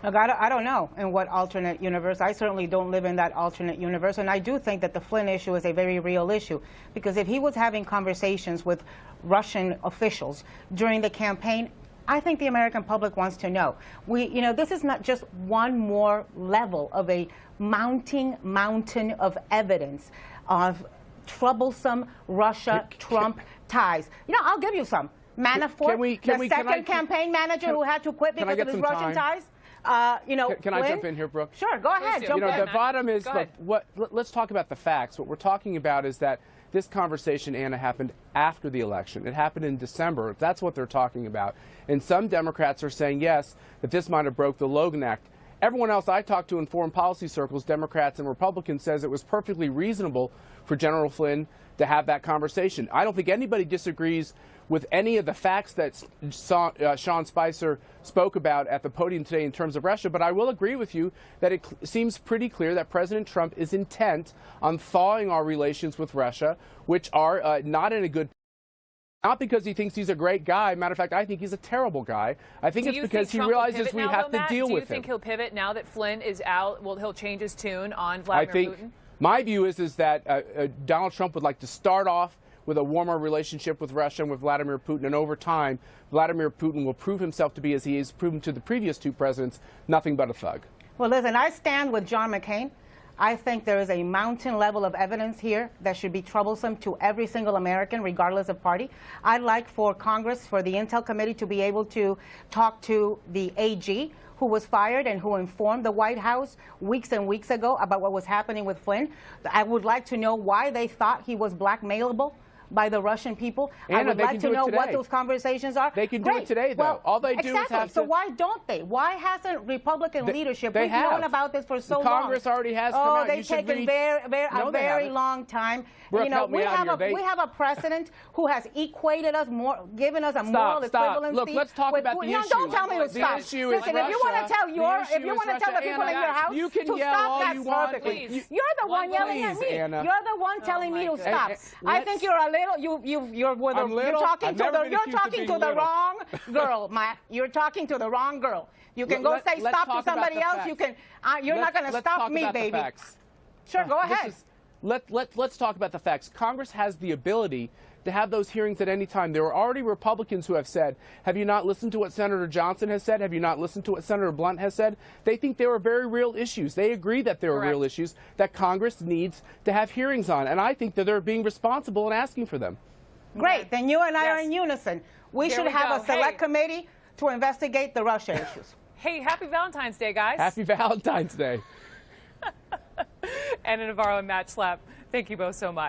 Look, I don't know in what alternate universe. I certainly don't live in that alternate universe. And I do think that the Flynn issue is a very real issue. Because if he was having conversations with Russian officials during the campaign, I think the American public wants to know. This is not just one more level of a mounting mountain of evidence of troublesome Russia-Trump ties. I'll give you some. Manafort, the second campaign manager who had to quit because of his Russian ties. Can I jump in here, Brooke? Sure, go ahead. Jump in. The bottom is, let's talk about the facts. What we're talking about is that this conversation, Anna, happened after the election. It happened in December. That's what they're talking about. And some Democrats are saying, yes, that this might have broke the Logan Act. Everyone else I talked to in foreign policy circles, Democrats and Republicans, says it was perfectly reasonable for General Flynn to have that conversation. I don't think anybody disagrees with any of the facts that Sean Spicer spoke about at the podium today in terms of Russia, but I will agree with you that it seems pretty clear that President Trump is intent on thawing our relations with Russia, which are not in a good. Not because he thinks he's a great guy. Matter of fact, I think he's a terrible guy. I think it's because he realizes we have to deal with him. Do you think he'll pivot now that Flynn is out? Well, he'll change his tune on Vladimir Putin? My view is that Donald Trump would like to start off with a warmer relationship with Russia and with Vladimir Putin, and over time, Vladimir Putin will prove himself to be, as he has proven to the previous two presidents, nothing but a thug. Well, listen, I stand with John McCain. I think there is a mountain level of evidence here that should be troublesome to every single American, regardless of party. I'd like for Congress, for the Intel Committee, to be able to talk to the AG, who was fired and who informed the White House weeks and weeks ago about what was happening with Flynn. I would like to know why they thought he was blackmailable by the Russian people. Anna, I would like to know what those conversations are. They can do it today, though. Well, all they do is have to. So why don't they? Why hasn't Republican leadership known about this for so long? Congress already has come out. They've taken a very long time. Brooke, we have a president who has equated us more, given us a moral equivalency. Look, let's talk about the issue. No, don't tell me to stop. Listen, if you want to tell the people in your house to stop, that's perfectly. You're the one yelling at me. You're the one telling me to stop. I think you're a little. You're talking to the wrong girl, Matt. You're talking to the wrong girl. You can go say stop to somebody else. You can. You're not going to stop me, baby. Sure, go ahead. Let's talk about the facts. Congress has the ability to have those hearings at any time. There are already Republicans who have said, have you not listened to what Senator Johnson has said? Have you not listened to what Senator Blunt has said? They think there are very real issues. They agree that there are real issues that Congress needs to have hearings on. And I think that they're being responsible and asking for them. Great. Then you and I are in unison. We should have a select committee to investigate the Russia issues. Hey, happy Valentine's Day, guys. Happy Valentine's Day. Anna Navarro and Matt Schlapp, thank you both so much.